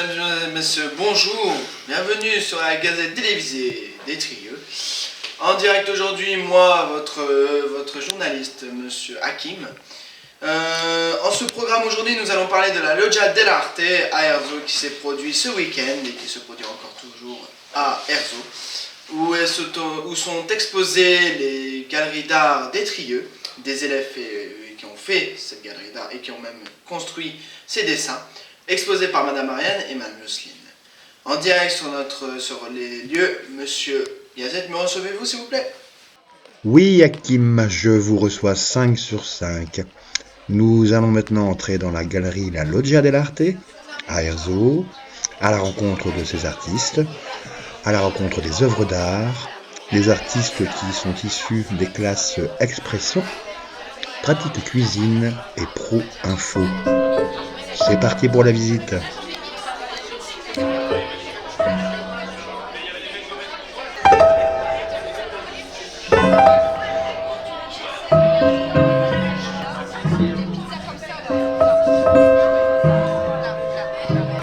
Mesdames et messieurs, bonjour, bienvenue sur la Gazette télévisée des Trieux. En direct aujourd'hui, moi, votre journaliste, monsieur Hakim. En ce programme aujourd'hui, nous allons parler de la Loggia dell'Arte à Erzo qui s'est produit ce week-end et qui se produit encore toujours à Erzo, où sont exposées les galeries d'art des Trieux, des élèves qui ont fait cette galerie d'art et qui ont même construit ces dessins, exposés par Madame Marianne et Madame Jocelyne. En direct sur les lieux, Monsieur Gazette, me recevez-vous s'il vous plaît? Oui, Hakim, je vous reçois 5 sur 5. Nous allons maintenant entrer dans la galerie La Loggia dell'Arte, à Erzo, à la rencontre de ces artistes, à la rencontre des œuvres d'art, des artistes qui sont issus des classes expression, pratique cuisine et pro info. C'est parti pour la visite.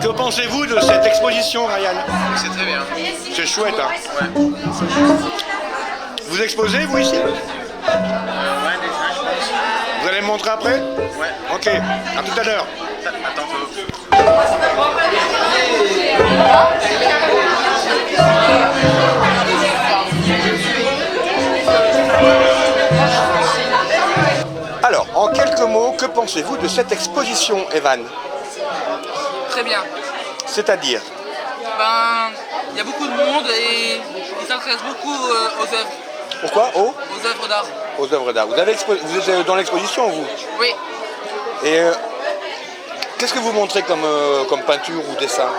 Que pensez-vous de cette exposition, Ryan? C'est très bien. C'est chouette, hein? Ouais. Vous exposez, vous, ici? Ouais, déjà, je pense. Vous allez me montrer après? Ouais. Ok, à tout à l'heure. Attends. Alors, en quelques mots, que pensez-vous de cette exposition, Evan? Très bien. C'est-à-dire? Il y a beaucoup de monde et ils s'intéressent beaucoup aux œuvres, Pourquoi? aux œuvres d'art. Aux œuvres d'art. Vous êtes dans l'exposition, vous? Oui, Et qu'est-ce que vous montrez comme peinture ou dessin?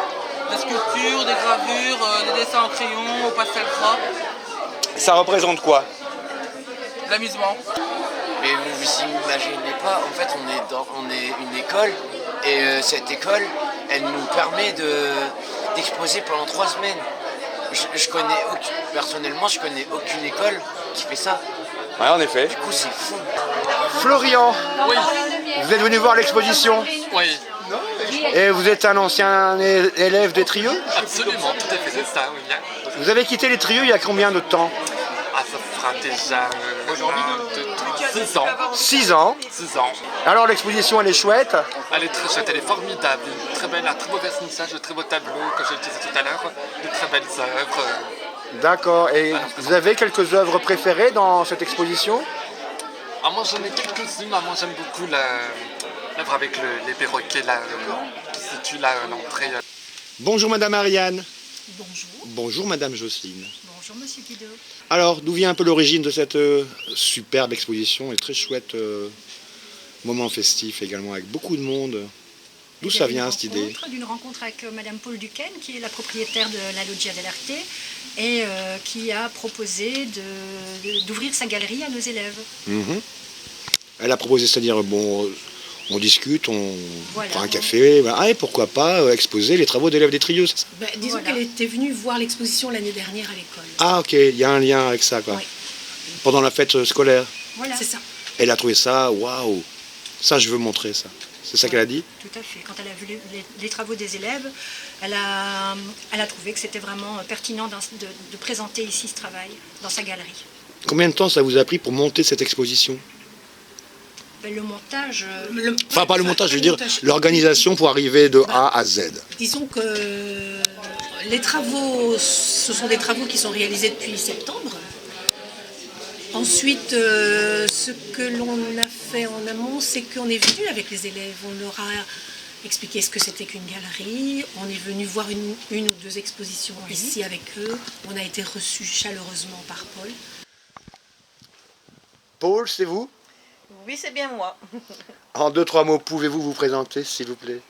des sculptures, des gravures, des dessins au crayon, au pastel gras, Ça représente quoi? de l'amusement. Mais vous imaginez pas, en fait on est une école et cette école elle nous permet d'exposer pendant 3 semaines. Personnellement je connais aucune école qui fait ça. Ouais, en effet. Du coup c'est fou. Florian, Oui, vous êtes venu voir l'exposition oui, et vous êtes un ancien élève des Trieux? absolument, tout à fait, c'est ça, oui. Vous avez quitté les Trieux il y a combien de temps? Ah, ça fera déjà aujourd'hui 6 ans. 6 ans. 6 ans. Alors l'exposition elle est chouette. Elle est très chouette, elle est formidable. Un très beau vernissage, de très beaux tableaux, comme je le disais tout à l'heure, de très belles œuvres. D'accord. Et vous avez quelques œuvres préférées dans cette exposition? Ah, moi j'en ai quelques-unes, moi j'aime beaucoup l'œuvre avec les perroquets là, qui se situe là à l'entrée. Bonjour Madame Ariane. Bonjour. Bonjour Madame Jocelyne. Bonjour Monsieur Guido. Alors d'où vient un peu l'origine de cette superbe exposition et très chouette moment festif également avec beaucoup de monde? D'où ça vient cette idée? D'une rencontre avec Madame Paul Duquesne, qui est la propriétaire de la Loggia dell'Arte et qui a proposé d'ouvrir sa galerie à nos élèves. Mhm. Elle a proposé, c'est-à-dire, bon, on discute, on Voilà. prend un café, et pourquoi pas exposer les travaux d'élèves des Trieux? Disons Voilà. qu'elle était venue voir l'exposition l'année dernière à l'école. Ah ok, il y a un lien avec ça quoi. Oui. Pendant la fête scolaire. Voilà. C'est ça. Elle a trouvé ça, waouh, ça je veux montrer ça. C'est ça qu'elle a dit? Tout à fait. Quand elle a vu les travaux des élèves, elle a trouvé que c'était vraiment pertinent de présenter ici ce travail dans sa galerie. Combien de temps ça vous a pris pour monter cette exposition? Le montage... Enfin pas le montage, je veux dire l'organisation pour arriver de A à Z. Disons que les travaux, ce sont des travaux qui sont réalisés depuis septembre. Ensuite, ce que l'on a fait en amont, c'est qu'on est venu avec les élèves. On leur a expliqué ce que c'était qu'une galerie. On est venu voir une ou deux expositions ici avec eux. On a été reçus chaleureusement par Paul. Paul, c'est vous? Oui, c'est bien moi. En 2-3 mots, pouvez-vous vous présenter s'il vous plaît?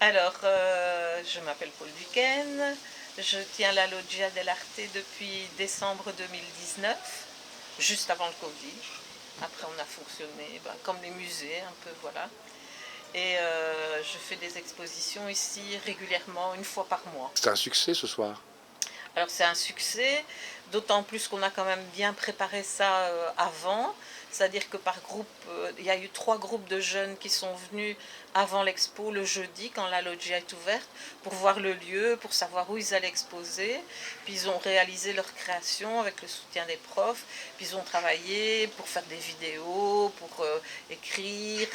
Alors, je m'appelle Paul Duquesne. Je tiens la Loggia dell'Arte depuis décembre 2019, juste avant le Covid. Après, on a fonctionné comme les musées, un peu, voilà. Et je fais des expositions ici régulièrement, une fois par mois. C'est un succès ce soir. Alors, c'est un succès, d'autant plus qu'on a quand même bien préparé ça avant. C'est-à-dire que par groupe, il y a eu 3 groupes de jeunes qui sont venus avant l'expo le jeudi quand la loggia est ouverte pour voir le lieu, pour savoir où ils allaient exposer. Puis ils ont réalisé leur création avec le soutien des profs. Puis ils ont travaillé pour faire des vidéos, pour écrire.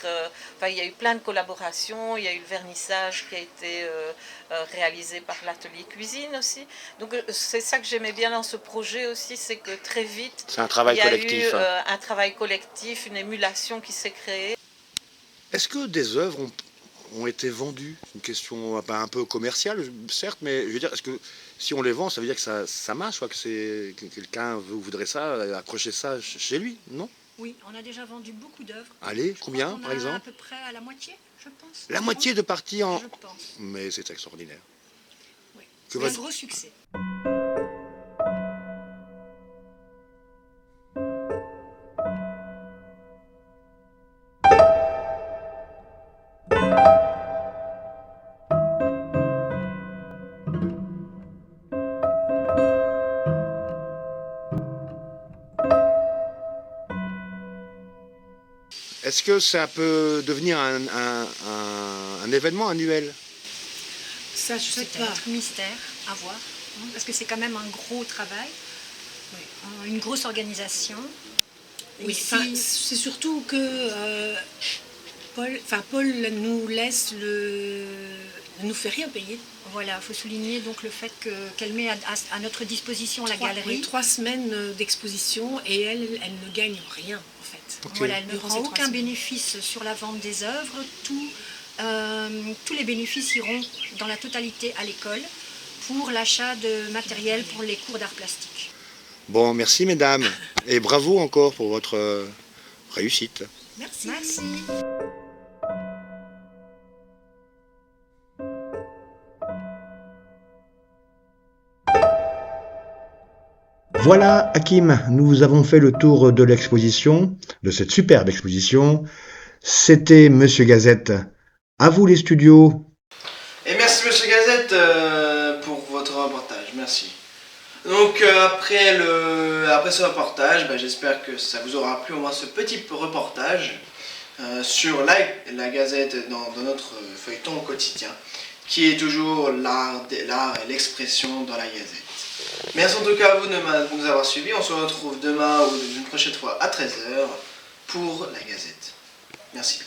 Enfin, il y a eu plein de collaborations. Il y a eu le vernissage qui a été réalisé par l'atelier cuisine aussi. Donc c'est ça que j'aimais bien dans ce projet aussi, c'est que très vite, C'est un travail il y a collectif. eu un travail collectif, une émulation qui s'est créée. Est-ce que des œuvres ont été vendues? C'est une question un peu commerciale, certes, mais je veux dire, est-ce que si on les vend, ça veut dire que ça marche, quoi, que quelqu'un voudrait ça, accrocher ça chez lui, non? Oui, on a déjà vendu beaucoup d'œuvres. Allez, Je combien, crois qu'on par a exemple? à peu près à la moitié, je pense. La moitié de parties en... Je pense. Mais c'est extraordinaire. Oui. Que C'est un votre- gros succès. Est-ce que ça peut devenir un événement annuel? Ça, je sais C'est pas. un mystère à voir, hein, parce que c'est quand même un gros travail, une grosse organisation. Oui, Ici, enfin, c'est surtout que Paul nous laisse ne nous fait rien payer. voilà, il faut souligner donc le fait qu'elle met à notre disposition la galerie. 3 semaines d'exposition et elle ne gagne rien en fait. Voilà, elle ne Durant prend ces 3 aucun semaines. bénéfice sur la vente des œuvres. Tous les bénéfices iront dans la totalité à l'école pour l'achat de matériel pour les cours d'art plastique. Bon, merci mesdames, et bravo encore pour votre réussite. Merci. Merci. Voilà, Hakim, nous avons fait le tour de l'exposition, de cette superbe exposition. C'était Monsieur Gazette. À vous les studios. Et merci Monsieur Gazette pour votre reportage, merci. Donc après ce reportage, j'espère que ça vous aura plu au moins ce petit reportage sur la Gazette dans notre feuilleton au quotidien, qui est toujours l'art et l'expression dans la Gazette. Merci en tout cas à vous de nous avoir suivis. On se retrouve demain ou une prochaine fois à 13h pour la Gazette. Merci.